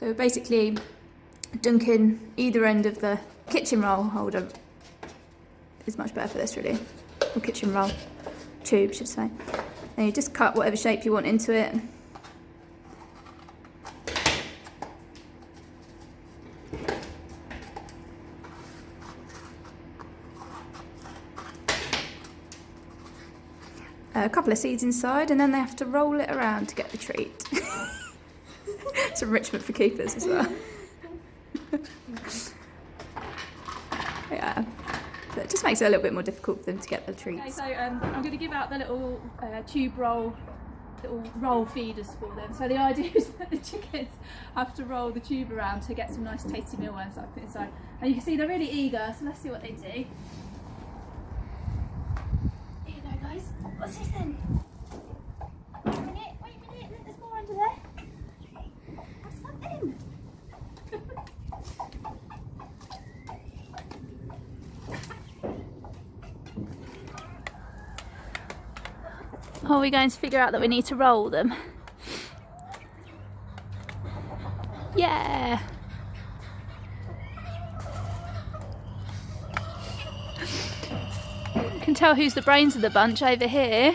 So we're basically dunking either end of the kitchen roll holder is much better for this really, or kitchen roll tube should say. And you just cut whatever shape you want into it. A couple of seeds inside, and then they have to roll it around to get the treat. It's enrichment for keepers as well. Yeah, so it just makes it a little bit more difficult for them to get the treats. Okay, so I'm going to give out the little tube roll, little roll feeders for them. So the idea is that the chickens have to roll the tube around to get some nice tasty mealworms that I put inside. And you can see they're really eager, so let's see what they do. Here you go, guys. What's this then? Wait a minute, look, there's more under there. What's that then? Are we going to figure out that we need to roll them? Yeah! You can tell who's the brains of the bunch over here.